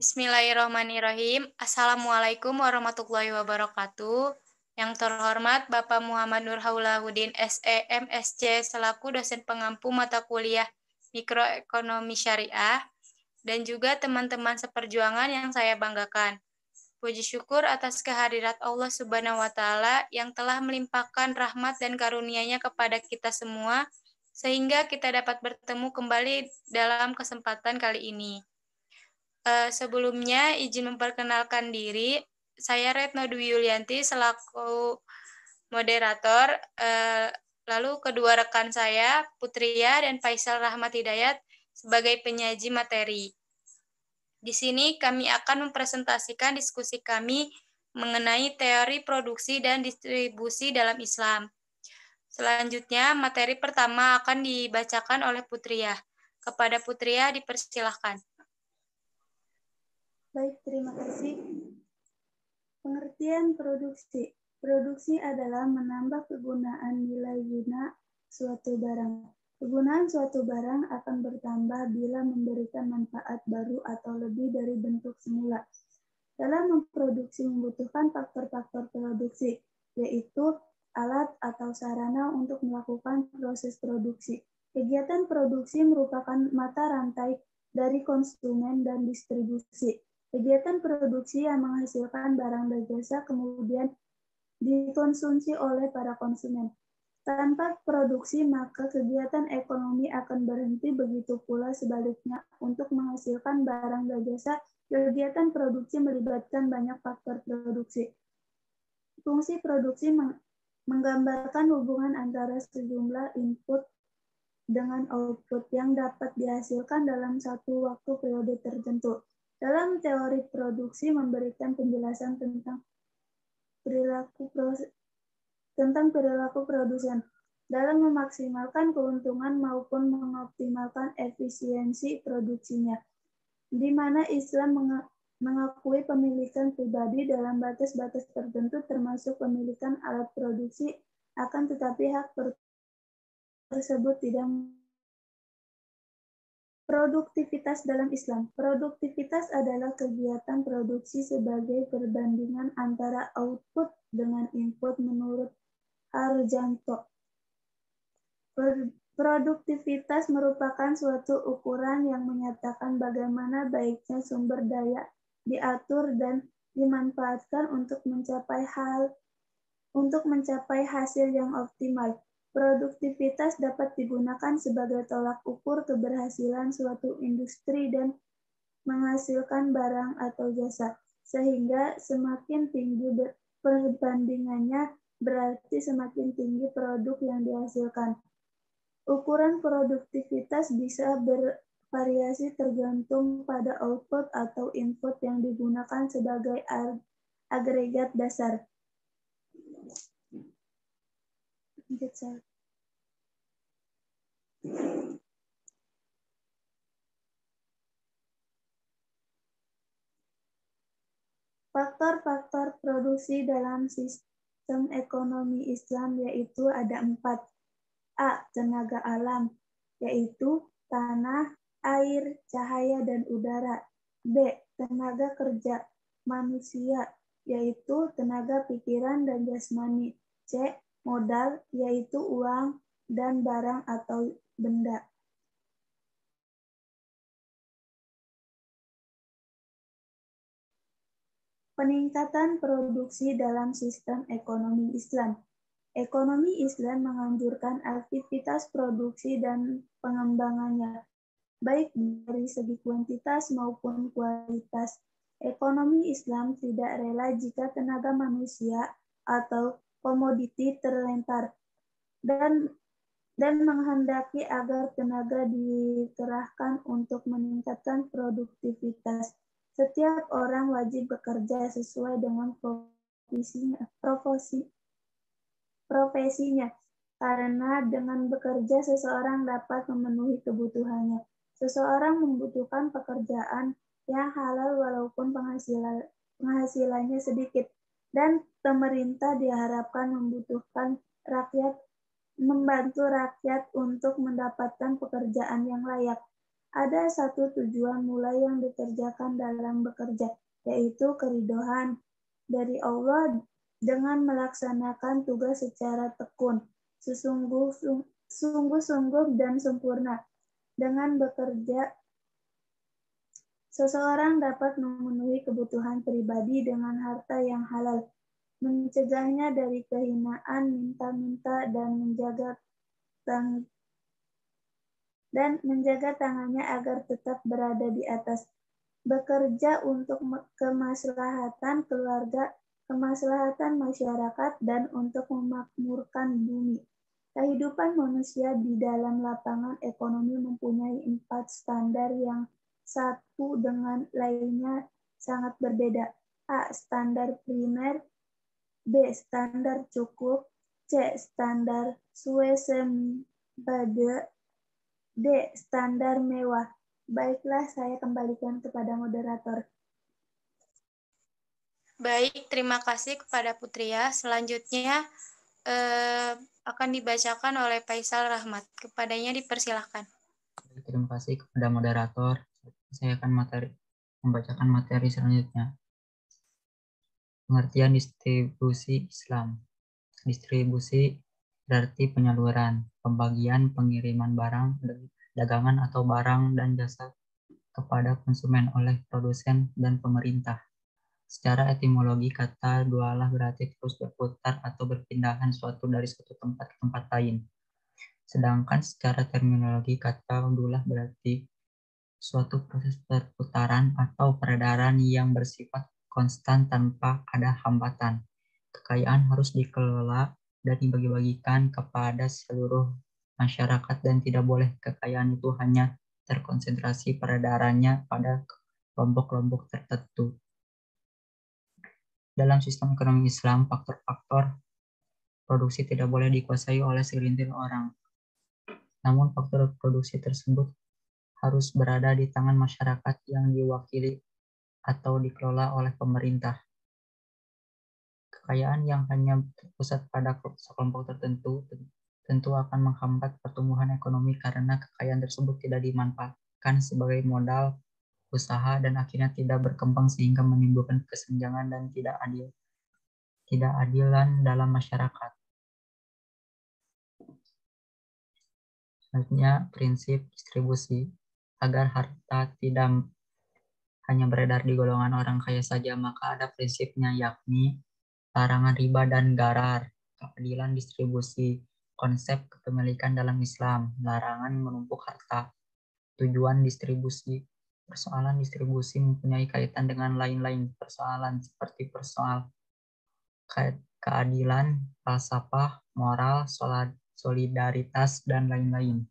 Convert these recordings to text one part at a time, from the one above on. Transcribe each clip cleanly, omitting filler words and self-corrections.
Bismillahirrahmanirrahim. Assalamualaikum warahmatullahi wabarakatuh. Yang terhormat Bapak Muhammad Nur Haulahuddin SE MSc selaku dosen pengampu mata kuliah Mikroekonomi Syariah dan juga teman-teman seperjuangan yang saya banggakan. Puji syukur atas kehadirat Allah Subhanahu wa taala yang telah melimpahkan rahmat dan karunia-Nya kepada kita semua sehingga kita dapat bertemu kembali dalam kesempatan kali ini. Sebelumnya izin memperkenalkan diri, saya Retno Dwi Yulianti selaku moderator, lalu kedua rekan saya Putria dan Faisal Rahmat Hidayat sebagai penyaji materi. Di sini kami akan mempresentasikan diskusi kami mengenai teori produksi dan distribusi dalam Islam. Selanjutnya, materi pertama akan dibacakan oleh Putria. Kepada Putria dipersilahkan. Baik, terima kasih. Pengertian produksi. Produksi adalah menambah kegunaan nilai guna suatu barang. Kegunaan suatu barang akan bertambah bila memberikan manfaat baru atau lebih dari bentuk semula. Dalam memproduksi membutuhkan faktor-faktor produksi, yaitu alat atau sarana untuk melakukan proses produksi. Kegiatan produksi merupakan mata rantai dari konsumen dan distribusi. Kegiatan produksi yang menghasilkan barang dan jasa kemudian dikonsumsi oleh para konsumen. Tanpa produksi, maka kegiatan ekonomi akan berhenti, begitu pula sebaliknya. Untuk menghasilkan barang dan jasa, kegiatan produksi melibatkan banyak faktor produksi. Fungsi produksi menggambarkan hubungan antara sejumlah input dengan output yang dapat dihasilkan dalam satu waktu periode tertentu. Dalam teori produksi memberikan penjelasan tentang perilaku produsen dalam memaksimalkan keuntungan maupun mengoptimalkan efisiensi produksinya, di mana Islam mengakui pemilikan pribadi dalam batas-batas tertentu termasuk pemilikan alat produksi, akan tetapi hak tersebut tidak. Produktivitas dalam Islam. Produktivitas adalah kegiatan produksi sebagai perbandingan antara output dengan input menurut Harjanto. Produktivitas merupakan suatu ukuran yang menyatakan bagaimana baiknya sumber daya diatur dan dimanfaatkan untuk mencapai hasil yang optimal. Produktivitas dapat digunakan sebagai tolak ukur keberhasilan suatu industri dan menghasilkan barang atau jasa, sehingga semakin tinggi perbandingannya berarti semakin tinggi produk yang dihasilkan. Ukuran produktivitas bisa bervariasi tergantung pada output atau input yang digunakan sebagai agregat dasar. Faktor-faktor produksi dalam sistem ekonomi Islam yaitu ada 4. A. Tenaga alam, yaitu tanah, air, cahaya, dan udara. B. Tenaga kerja manusia, yaitu tenaga pikiran dan jasmani. C. Modal, yaitu uang dan barang atau benda. Peningkatan produksi dalam sistem ekonomi Islam. Ekonomi Islam menganjurkan aktivitas produksi dan pengembangannya, baik dari segi kuantitas maupun kualitas. Ekonomi Islam tidak rela jika tenaga manusia atau komoditi terlantar dan menghendaki agar tenaga dikerahkan untuk meningkatkan produktivitas. Setiap orang wajib bekerja sesuai dengan profesinya, karena dengan bekerja seseorang dapat memenuhi kebutuhannya. Seseorang membutuhkan pekerjaan yang halal walaupun penghasilannya sedikit, dan pemerintah diharapkan membantu rakyat untuk mendapatkan pekerjaan yang layak. Ada satu tujuan mula yang dikerjakan dalam bekerja, yaitu keridhaan dari Allah dengan melaksanakan tugas secara tekun, sungguh-sungguh dan sempurna. Dengan bekerja, seseorang dapat memenuhi kebutuhan pribadi dengan harta yang halal, mencegahnya dari kehinaan, minta-minta, dan menjaga tangannya agar tetap berada di atas. Bekerja untuk kemaslahatan keluarga, kemaslahatan masyarakat, dan untuk memakmurkan bumi. Kehidupan manusia di dalam lapangan ekonomi mempunyai 4 standar yang satu dengan lainnya sangat berbeda. A. Standar primer. B. Standar cukup. C. Standar suesembada. D. Standar mewah. Baiklah, saya kembalikan kepada moderator. Baik, terima kasih kepada Putria. Selanjutnya akan dibacakan oleh Faisal Rahmat. Kepadanya dipersilahkan. Terima kasih kepada moderator. Saya akan membacakan materi selanjutnya. Pengertian distribusi Islam. Distribusi berarti penyaluran, pembagian, pengiriman barang, dagangan atau barang dan jasa kepada konsumen oleh produsen dan pemerintah. Secara etimologi, kata dualah berarti terus berputar atau berpindahan suatu dari suatu tempat ke tempat lain. Sedangkan secara terminologi, kata dulah berarti suatu proses perputaran atau peredaran yang bersifat konstan tanpa ada hambatan. Kekayaan harus dikelola dan dibagi-bagikan kepada seluruh masyarakat dan tidak boleh kekayaan itu hanya terkonsentrasi peredarannya pada kelompok-kelompok tertentu. Dalam sistem ekonomi Islam, faktor-faktor produksi tidak boleh dikuasai oleh segelintir orang. Namun faktor produksi tersebut harus berada di tangan masyarakat yang diwakili atau dikelola oleh pemerintah. Kekayaan yang hanya terpusat pada sekelompok tertentu tentu akan menghambat pertumbuhan ekonomi karena kekayaan tersebut tidak dimanfaatkan sebagai modal usaha dan akhirnya tidak berkembang sehingga menimbulkan kesenjangan dan tidak adilan dalam masyarakat. Selanjutnya, prinsip distribusi. Agar harta tidak hanya beredar di golongan orang kaya saja, maka ada prinsipnya, yakni larangan riba dan gharar, keadilan distribusi, konsep kepemilikan dalam Islam, larangan menumpuk harta, tujuan distribusi. Persoalan distribusi mempunyai kaitan dengan lain-lain persoalan seperti persoal keadilan, falsafah, moral, solidaritas, dan lain-lain.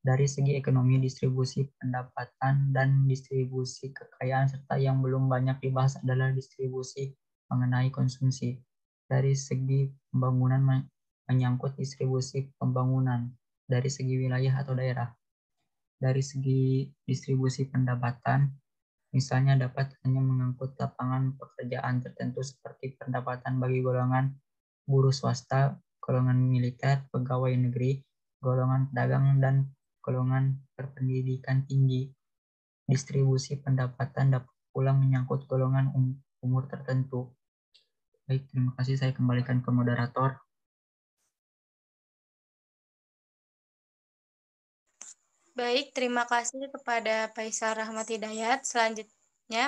Dari segi ekonomi, distribusi pendapatan dan distribusi kekayaan serta yang belum banyak dibahas adalah distribusi mengenai konsumsi. Dari segi pembangunan menyangkut distribusi pembangunan dari segi wilayah atau daerah. Dari segi distribusi pendapatan, misalnya dapat hanya mengangkut lapangan pekerjaan tertentu seperti pendapatan bagi golongan buruh swasta, golongan militer, pegawai negeri, golongan pedagang, dan golongan berpendidikan tinggi. Distribusi pendapatan dapat pula menyangkut golongan umur tertentu. Baik, terima kasih. Saya kembalikan ke moderator. Baik, terima kasih kepada Faisal Rahmat Hidayat.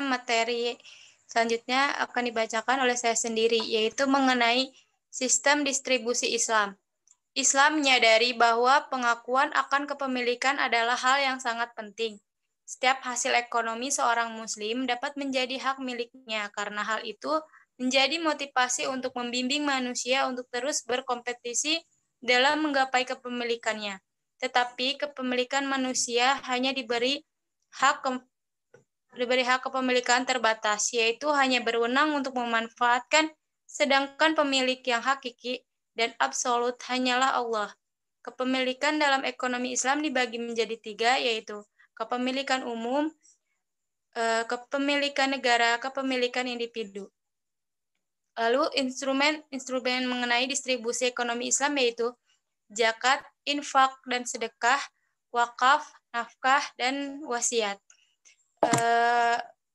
Materi selanjutnya akan dibacakan oleh saya sendiri, yaitu mengenai sistem distribusi Islam. Islam menyadari bahwa pengakuan akan kepemilikan adalah hal yang sangat penting. Setiap hasil ekonomi seorang muslim dapat menjadi hak miliknya, karena hal itu menjadi motivasi untuk membimbing manusia untuk terus berkompetisi dalam menggapai kepemilikannya. Tetapi kepemilikan manusia hanya diberi hak kepemilikan terbatas, yaitu hanya berwenang untuk memanfaatkan, sedangkan pemilik yang hakiki dan absolut hanyalah Allah. Kepemilikan dalam ekonomi Islam dibagi menjadi 3, yaitu kepemilikan umum, kepemilikan negara, kepemilikan individu. Lalu instrumen mengenai distribusi ekonomi Islam yaitu zakat, infak dan sedekah, wakaf, nafkah, dan wasiat.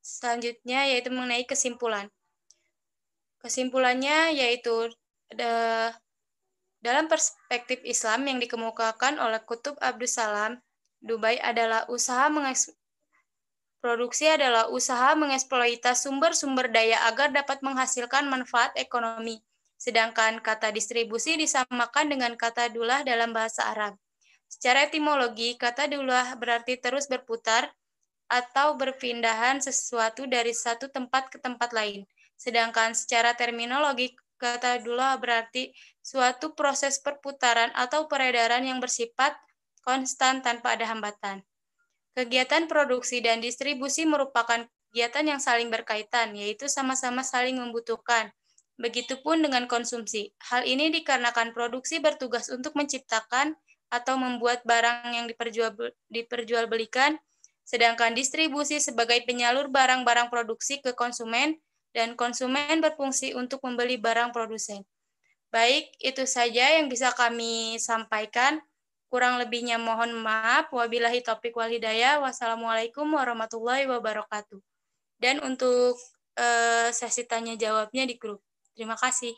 Selanjutnya yaitu mengenai kesimpulan. Kesimpulannya yaitu dalam perspektif Islam yang dikemukakan oleh Kutub Abdus Salam, produksi adalah usaha mengeksploitasi sumber-sumber daya agar dapat menghasilkan manfaat ekonomi. Sedangkan kata distribusi disamakan dengan kata dulah dalam bahasa Arab. Secara etimologi, kata dulah berarti terus berputar atau berpindahan sesuatu dari satu tempat ke tempat lain. Sedangkan secara terminologi, kata dulah berarti suatu proses perputaran atau peredaran yang bersifat konstan tanpa ada hambatan. Kegiatan produksi dan distribusi merupakan kegiatan yang saling berkaitan, yaitu sama-sama saling membutuhkan. Begitupun dengan konsumsi. Hal ini dikarenakan produksi bertugas untuk menciptakan atau membuat barang yang diperjualbelikan, sedangkan distribusi sebagai penyalur barang-barang produksi ke konsumen, dan konsumen berfungsi untuk membeli barang produsen. Baik, itu saja yang bisa kami sampaikan. Kurang lebihnya mohon maaf. Wabillahi taufiq wal hidayah. Wassalamualaikum warahmatullahi wabarakatuh. Dan untuk sesi tanya jawabnya di grup. Terima kasih.